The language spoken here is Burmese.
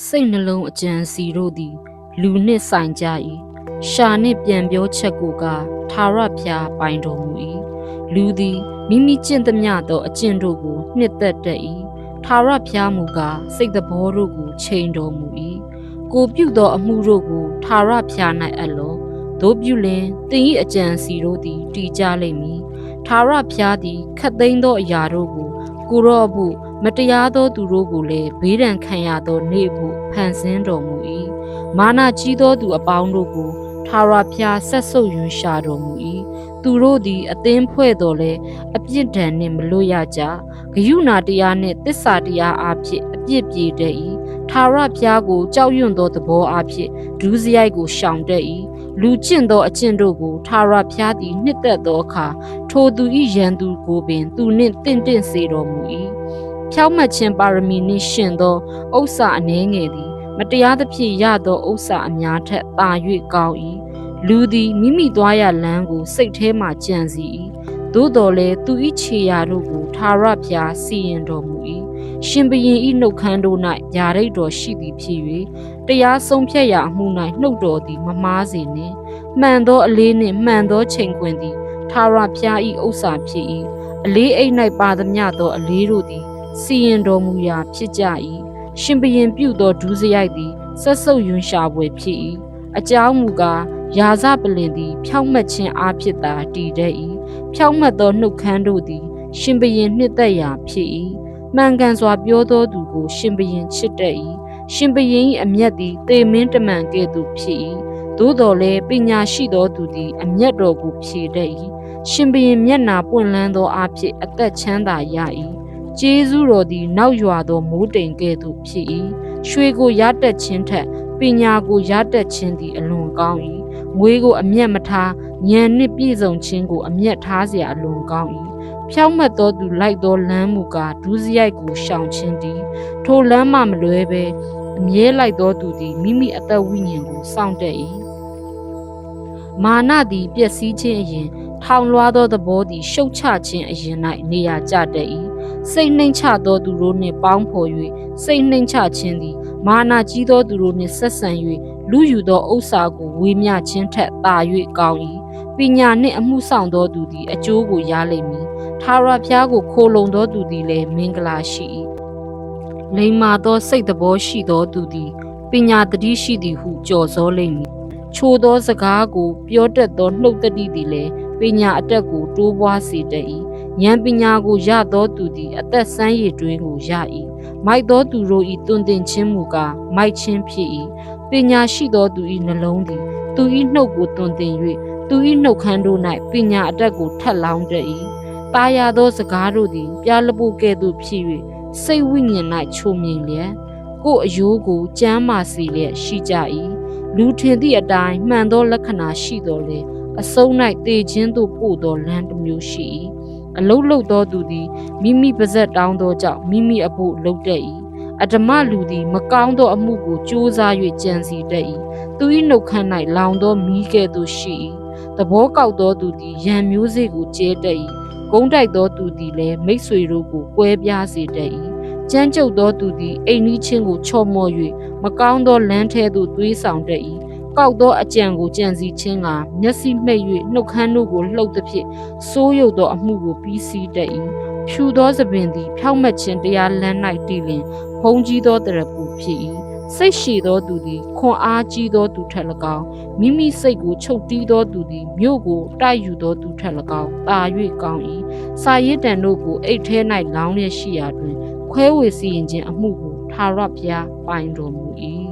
စိတ်နှလုံးအကြံစီတို့သည်လူနှင့်ဆိုင်ကြ၏ရှာနှင့်ပြန်ပြောချက်ကိုကထာဝရဘုရားပိုင်တော်မူ၏လူသည်မိမိကျင့်သမျှသောအကျင့်တို့ကိုနှစ်သက်တတ်၏ထာဝရဘုရားမူကားစိတ်သဘောတို့ကိုချိန်တော်မူ၏ကိုပြုသောအမှုတို့ကိုထာဝရဘုရား၌အပ်လောတို့ပြုလင်သင်၏အကြံစီတို့သည်တည်ကြလိမ့်မည်ထာဝရဘုရားသည်ခတ်သိမ်းသောအရာတို့ကိုကိုရော့ဖို့မတရားသောသူတို့ကိုလည်းဘေးဒဏ်ခံရသောနေ့ဖို့ဖန်ဆင်းတော်မူ၏မာနကြီးသောသူအပေါင်းတို့ကိုထာဝရဘုရားဆက်ဆုပ်ယွန်ရှာတော်မူ၏သူတို့သည်အသင်းဖွဲ့တော်လဲအပြစ်ဒဏ်နှင့်မလွတ်ရကြဂယုဏတရားနှင့်သစ္စာတရားအားဖြင့်အပြစ်ပြေတတ်၏ထာဝရဘုရားကိုကြောက်ရွံ့သောသဘောအားဖြင့်ဒုစရိုက်ကိုရှောင်တတ်၏လူကျင့်သောအကျင့်တို့ကိုထာဝရဘုရားသည်နှစ်သက်သောအခါထိုသူ၏ရန်သူကိုပင်သူနှင့်တင့်တင့်စေတော်မူ၏ဖြောင့်မတ်ခြင်းပါရမီနှင့်ရှင်သောဥစ္စာအနည်းငယ်သည်မတရားသဖြင့်ရသောဥစ္စာအများထက်သာ၍ကောင်း၏လူသည်မိမိသွားရလမ်းကိုစိတ်ထဲမှကြံစည်၏သို့တော်လည်းသူ၏ခြေရာတို့ကိုထာဝရဘုရားစီရင်တော်မူ၏ရှင်ဘုရင်၏နှုတ်ခမ်းတို့၌ယာရိတ်တော်ရှိသည်ဖြစ်၍တရားဆုံးဖြတ်ရာအမှု၌နှုတ်တော်သည်မမှားစေနှင့်မှန်သောအလေးနှင့်မှန်သောချိန်ခွင်သည်ထာဝရဘုရား၏ဥစ္စာဖြစ်၏အလေးအိတ်၌ပါသမျှသောအလေးတို့သည်စီရင်တော်မူရာဖြစ်ကြ၏ရှင်ဘုရင်ပြုသောဒုစရိုက်သည်ဆက်ဆုပ်ယွန်ရှာဖွယ်ဖြစ်၏အကြောင်းမူကားယာဇပလင်သည်ဖြောင့်မတ်ခြင်းအားဖြင့်သာတည်တတ်၏ဖြောင့်မတ်သောနှုတ်ခမ်းတို့သည်ရှင်ဘုရင်နှစ်သက်ရာဖြစ်၏မှန်ကန်စွာပြောသောသူကိုရှင်ဘုရင်ချစ်တတ်၏ရှင်ဘုရင်၏အမျက်သည်သေမင်းတမန်ကဲ့သို့ဖြစ်၏သို့တော်လည်းပညာရှိသောသူသည်အမျက်တော်ကိုဖြေတတ်၏ရှင်ဘုရင်မျက်နာပွင့်လန်းသောအားဖြင့်အသက်ချမ်းသာရ၏ကျေးဇူးတော်သည်နောက်ရွာသောမိုးတိမ်ကဲ့သို့ဖြစ်၏ရွှေကိုရတတ်ခြင်းထက်ပညာကိုရတတ်ခြင်းသည်အလွန်ကောင်း၏ငွေကိုအမျက်မထားဉာဏ်နှင့်ပြည့်စုံခြင်းကိုအမျက်ထားเสียအလွန်ကောင်း၏ဖြောင့်မတ်သောသူလိုက်သောလမ်းမူကားဒုစရိုက်ကိုရှောင်ခြင်းသည်ထိုလမ်းမှမလွဲဘဲအမြဲလိုက်သောသူသည်မိမိအသက်ဝိညာဉ်ကိုစောင့်တတ်၏မာနသည်ပျက်စီးခြင်းအရင်ထောင်လွှားသောသဘောသည်ရှုတ်ချခြင်းအရင်၌နေရာကျတတ်၏စိတ်နှိမ်ချသောသူတို့နှင့်ပေါင်းဖော်၍စိတ်နှိမ်ချခြင်းသည်မာနကြီးသောသူတို့နှင့်ဆက်ဆံ၍လူယူသောဥစ္စာကိုဝေမျှခြင်းထက်သာ၍ကောင်း၏ပညာနှင့်အမှုဆောင်သောသူသည်အကျိုးကိုရလိမ့်မည်ထာဝရဘုရားကိုခိုလုံသောသူသည်လည်းမင်္ဂလာရှိ၏လိမ္မာသောစိတ်သဘောရှိသောသူသည်ပညာတတိရှိသည်ဟုကြော်စောလိမ့်မည်ချိုသောစကားကိုပြောတတ်သောနှုတ်တတိသည်လည်းပညာအတက်ကိုတိုးပွားစေတတ်၏ဉာဏ်ပညာကိုရသောသူသည်အသက်ဆန်းရည်တွင်းကိုရ၏မိုက်သောသူတို့၏တွင်တင်ခြင်းမူကားမိုက်ခြင်းဖြစ်၏ပညာရှိသောသူ၏နှလုံးသည်သူ၏နှုတ်ကိုတွင်တင်၍သူ၏နှုတ်ခမ်းတို့၌ပညာအတက်ကိုထပ်လောင်းတတ်၏တာယာသောစကားတို့သည်ပြားလပုကဲ့သို့ဖြစ်၍စိတ်ဝိညာဉ်၌ချိုမြင်လျက်ကိုယ်အယိုးကိုကြမ်းမာစေလျက်ရှိကြ၏လူထင်သည့်အတိုင်းမှန်သောလက္ခဏာရှိတော်လေအဆုံး၌တေခြင်းသို့ပို့သောလမ်းတစ်မျိုးရှိ၏အလုတ်လုတ်သောသူသည်မိမိပါဇက်တောင်းသောကြောင့်မိမိအဖို့လှုပ်တတ်၏အဓမ္မလူသည်မကောင်းသောအမှုကိုကြိုးစား၍ကြံစီတတ်၏သူ၏နှုတ်ခမ်း၌လောင်သောမီးကဲ့သို့ရှိ၏သဘောကောက်သောသူသည်ရန်မျိုးစေ့ကိုကျဲတတ်၏ဂုံးတိုက်သောသူသည်လည်းမိတ်ဆွေတို့ကိုကွဲပြားစေတတ်၏ကြမ်းကြုတ်သောသူသည်အိမ်နီးချင်းကိုချော့မော့၍မကောင်းသောလမ်းထဲသို့သွေးဆောင်တတ်၏ကောက်သောအကြံကိုကြံစီခြင်းကမျက်စိမှိတ်၍နှုတ်ခမ်းတို့ကိုလှုပ်သဖြင့်စိုးရုပ်သောအမှုကိုပြီးစီးတတ်၏ဖြူသောသပင်သည်ဖြောင့်မတ်ခြင်းတရားလမ်း၌တည်လျင်ဘုံကြီးသောတရပူဖြစ်၏စိတ်ရှည်သောသူသည်ခွန်အားကြီးသောသူထက်၎င်းမိမိစိတ်ကိုချုပ်တီးသောသူသည်မြို့ကိုတိုက်ယူသောသူထက်၎င်းသာ၍ကောင်း၏စာရစ်တန်တို့ကိုအိတ်ထဲ၌လောင်းလျက်ရှိရာတွင်ခွဲဝေစီရင်ခြင်းအမှုကိုထာဝရဘုရားပိုင်တော်မူ၏